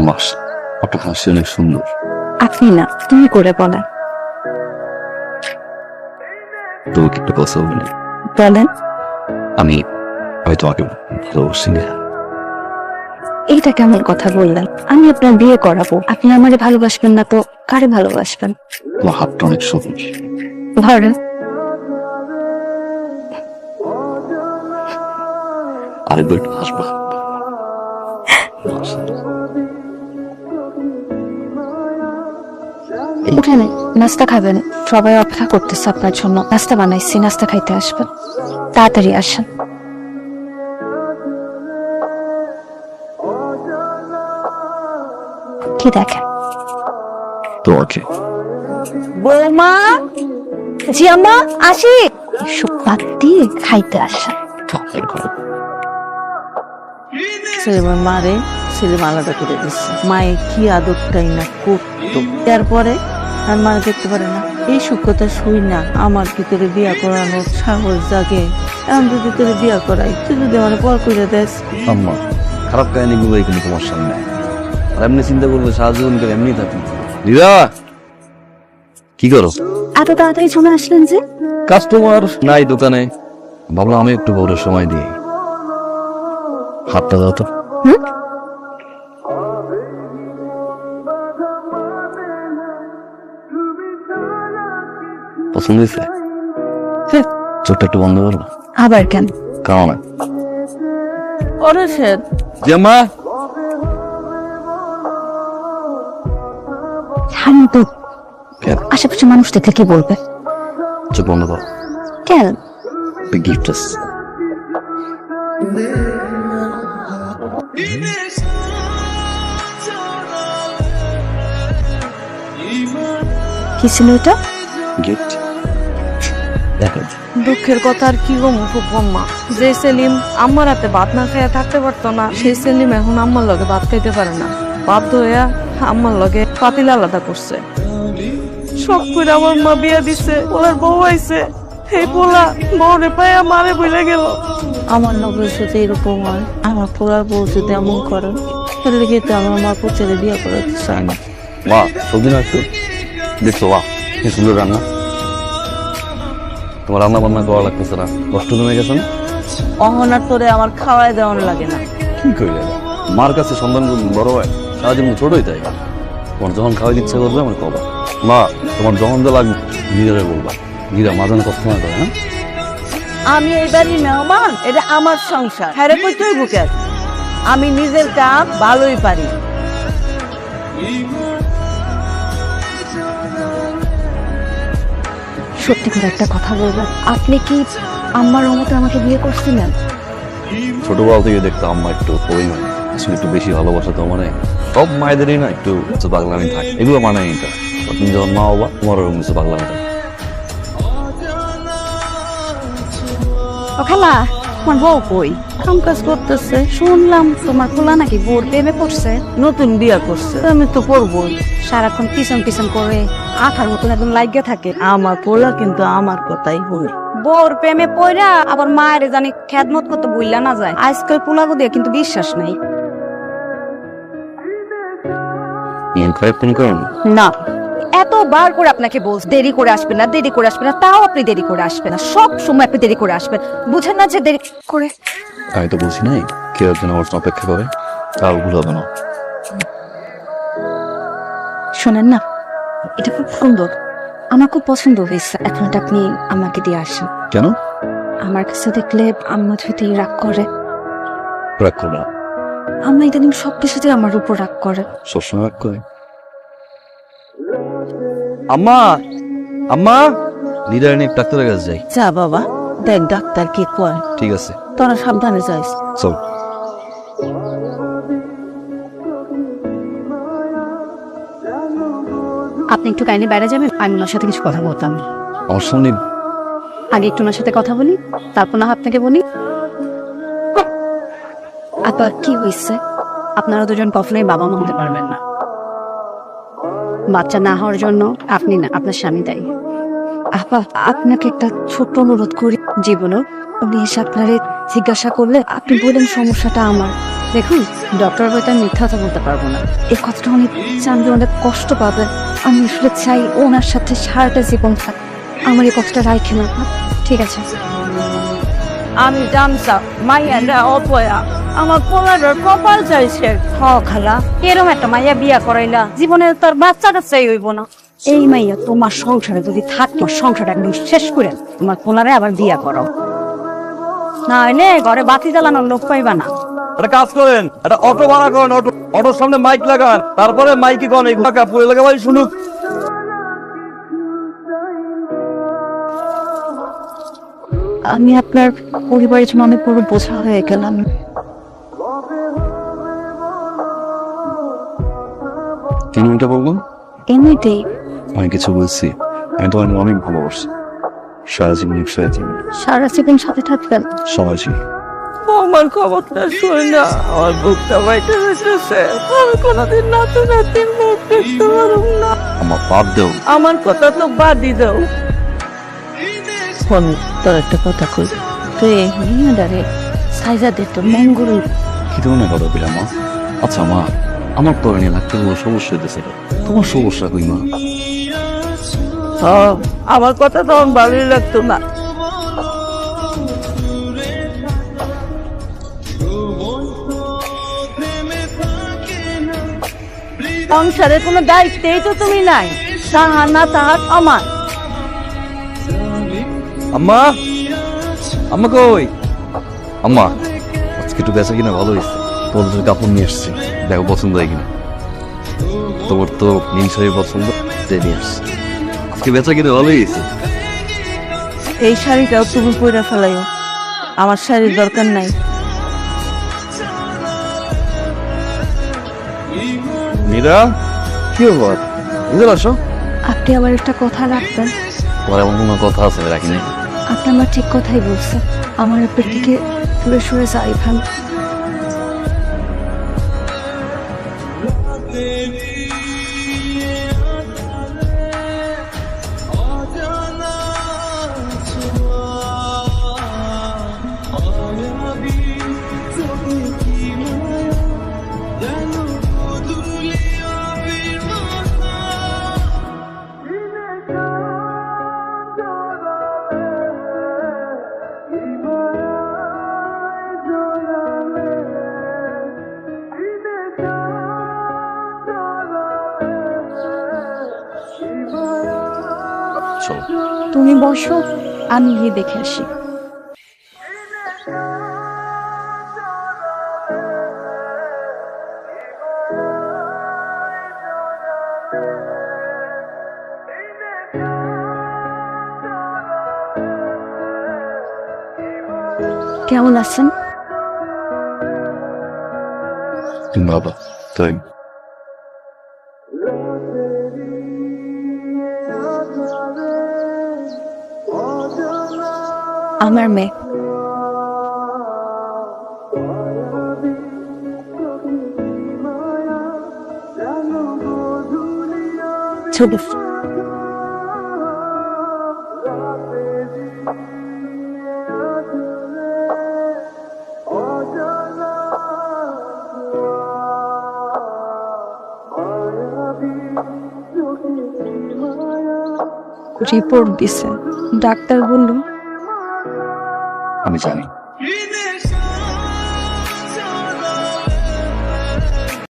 মাস আপনার হাসি অনেক সুন্দর। আপনি না, তুমি করে বলেন। তোমাকে একটা কথা বলি, বলেন। আমি আমি তোমাকে ভালোবাসি না। এইটা কেমন কথা বললেন? আমি আপনার বিয়ে করাবো, আপনি আমারে ভালোবাসবেন না তো কারে ভালোবাসবেন? তোমার হাতটা অনেক সবুজ। ধরেন। আরেকবার একটু হাসবা। উঠেন, নাস্তা খাবেন। সবাই অপেক্ষা করতেছে আপনার জন্য। নাস্তা বানাইছি, নাস্তা খাইতে আসবেন। তাড়াতাড়ি আসেন। কি দেখেন? তোমাকে। বৌমা, জি আম্মা, আসি। এসব বাদ দিয়ে খাইতে আসেন। ছেলে মারে ছেলে আলাদা করে দিচ্ছে। মায়ে কি আদরটাই না করতো, তারপরে আর মারা দেখতে পারে না। এই সূক্ষ্মতা শুই না আমার ভিতরে বিয়া করানোর সাহস জাগে। এমন যদি তোর বিয়া করাই, তুই যদি আমার পর করে দেস। আম্মা, খারাপ কাহিনী গুলো এখানে তোমার সামনে। আর এমনি চিন্তা করলে সাহায্য করে এমনি থাকি। লীলা, কি করো? এত তাড়াতাড়ি চলে আসলেন যে? কাস্টমার নাই দোকানে, ভাবলাম আমি একটু বড় সময় দিই। হাতটা দাও তো। পছন্দ হয়েছে? চোখটা একটু বন্ধ করো। আবার কেন? কারণ না। ওরে শেদ, জামা শান্ত। কেন? আশেপাশে মানুষ দেখলে কি বলবে? চোখ বন্ধ করো। কেন? গিফট আছে। কি ছিল এটা? গিফট দেখো। দুঃখের কথা আর কি গো মুখম্মা। যে সেলিম আম্মার হাতে ভাত না খাইয়া থাকতে পারতো না, সেই সেলিম এখন আম্মার লগে ভাত খাইতে পারে না। বাধ্য হইয়া আম্মার লগে পাতিল আলাদা করছে। সব করে আমার মা বিয়া দিছে, ওনার বউ আইছে। এই পোলা বউরে পাইয়া মারে বইলে গেল। আমার লগে যদি এরকম হয়, আমার পোলার বউ যদি এমন করে, তাহলে কিন্তু আমার মা পুচেরে বিয়া করে চায় না। মা, সবজি না একটু দেখছো? বাহ, কি সুন্দর রান্না। তোমার রান্না বান্না করা লাগতেছে না, কষ্ট কমে গেছে না? অহনার তোরে আমার খাওয়াই দেওয়ান লাগে না। কি কইলে? মার কাছে সন্তান বড় হয়, সারাদিন ছোটই তাই। তোমার যখন খাওয়াই ইচ্ছা করবে আমার কবা। মা, তোমার যখন যা লাগবে নিজেরাই বলবা। নিজেরা মাঝানে কষ্ট না করে। হ্যাঁ, আমি এই বাড়ির মেহমান, এটা আমার সংসার। হ্যাঁ রে, কই তুই বুকে? আমি নিজের কাজ ভালোই পারি। সত্যি করে একটা কথা বলবেন, আপনি কি আম্মার মতো আমাকে বিয়ে করছিলেন? ছোটবেলা থেকে দেখতাম আম্মা একটু অভিমান, আসলে একটু বেশি ভালোবাসা তো মানে সব মায়েদেরই না একটু পাগলামি থাকে, এগুলো মানে এটা। তুমি যখন মা বাবা, তোমার ওরকম কিছু পাগলামি থাকে। ও খালা, তোমার বউ কই? কাম কাজ করতেছে। শুনলাম তোমার খোলা নাকি বোর প্রেমে পড়ছে। নতুন বিয়া করছে, আমি তো করবোই। সারাক্ষণ পিছন পিছন করে আঠার মতন একদম লাগিয়ে থাকে। আমার পোলা কিন্তু আমার কথাই শুনে। বউর প্রেমে পড়া আবার মায়ের জানি খেদমত করতে বললা না যায়। আজকাল পোলাগো দিয়ে কিন্তু বিশ্বাস নাই। মন খারাপ কোন কারণ? না, এতবার করে আপনাকে বলছি দেরি করে আসবেন না, দেরি করে আসবেন না, তাও আপনি দেরি করে আসবেন না। সব সময় আপনি দেরি করে আসবেন, বুঝেন না যে দেরি করে? আমি তো বলছি নাই কেউ একজন আমার জন্য অপেক্ষা করে, তাও ভুল হবে না। শোনেন না, এটা খুব সুন্দর, আমার খুব পছন্দ হয়েছে। এখন এটা আপনি আমাকে দিয়ে আসেন। কেন আমার কাছে দেখলে আম্মা যদি রাগ করে। রাগ করবো না? আম্মা ইদানিং সব কিছুতে আমার উপর রাগ করে। সবসময় রাগ করে? আম্মা, আম্মা, লিডার নিয়ে ডাক্তারের কাছে যাই। যা বাবা, দেখ ডাক্তার কি কয়। ঠিক আছে, তোরা সাবধানে যাইস। চল। আপনি একটু কাইন্ডলি বাইরে যাবেন, আমি ওনার সাথে কিছু কথা বলতাম। আমার সামনে? আগে একটু ওনার সাথে কথা বলি, তারপর না আপনাকে বলি। আপা, কি হয়েছে? আপনারা দুজন কখনোই বাবা মা হতে পারবেন না। বাচ্চা না হওয়ার জন্য আপনি না, আপনার স্বামী দায়ী। আপা, আপনাকে একটা ছোট্ট অনুরোধ করি। জীবনও উনি এসে আপনারে জিজ্ঞাসা করলে আপনি বলেন সমস্যাটা আমার। দেখুন ডক্টর হয়তো আমি মিথ্যা কথা বলতে পারবো না, এই কথাটা অনেক জানলে অনেক কষ্ট পাবে। আমি আসলে চাই ওনার সাথে সারাটা জীবন থাক। আমার এই কথাটা রাখে না। ঠিক আছে, আমি জানতাম মাইয়াটা অপয়া আমার পোলার কপাল চাইছে। হ খালা, এরম একটা মাইয়া বিয়া করাইলা, জীবনে তার বাচ্চা কাচ্চাই হইব না। এই মাইয়া তোমার সংসারে যদি থাকতো, সংসারটা একদম শেষ করে তোমার পোলারে আবার বিয়া করো, না হইলে ঘরে বাতি জ্বালানোর লোক পাইবা না। একটা কাজ করেন, একটা অটো ভাড়া করেন, অটোর সামনে মাইক লাগান, তারপরে মাইকে কোন পুরো এলাকাবাসী শুনুক। আমি আপনার পরিবারের জন্য অনেক বড় বোঝা হয়ে গেলাম। কেন এটা বলবো? এমনিতেই আমি কিছু বলছি, আমি তোমার অনেক ভালোবাসি, সারা জীবন একসাথে সারা জীবন সাথে থাকবেন। সবাই। আমার খবরটা শুনে না আমার বুকটা বাইতে হইতেছে। আমি কোনোদিন নাতু নাতির মুখ দেখতে পারব না। আমার বাদ দেও। আমার কথা তো বাদই দাও। ফোন তোর একটা কথা কই, তুই মেয়েটারে সাইজা দে তোর মঙ্গল। কি ধরনের কথা বললাম মা? আচ্ছা মা, আমার তো নিয়ে লাগতে কোনো সমস্যা হইতেছে, তোমার সমস্যা কই মা? আমার কথা তখন ভালোই লাগতো না। সংসারে কোনো দায়িত্বেই তো তুমি নাই, তাহার না তাহার আমার। আম্মা, আম্মা কই? আম্মা, আজকে একটু বেচা কিনা ভালো হয়েছে, তোর কাপড় নিয়ে এসছি, দেখো পছন্দ হয় কিনা। তোমার তো নীল শাড়ি পছন্দ, নিয়ে আসছি। আজকে বেচা কিনা ভালো হয়েছে। এই শাড়িটাও তুমি পরে ফেলাইও, আমার শাড়ির দরকার নাই। মীরা, কি ব্যাপার? বুঝতে আসো। আপনি আমার একটা কথা রাখবেন। তোমার এমন কোনো কথা আছে রাখি নাই? আপনি আমার ঠিক কথাই বলছেন, আমার আপনার দিকে দূরে সরে যাই ভালো। চলো। তুমি বসো, আমি গিয়ে দেখে আসি। কেমন আছেন? বাবা তাই আমার মেয়ে। ছোট রিপোর্ট দিছে, ডাক্তার বলল। আমি জানি।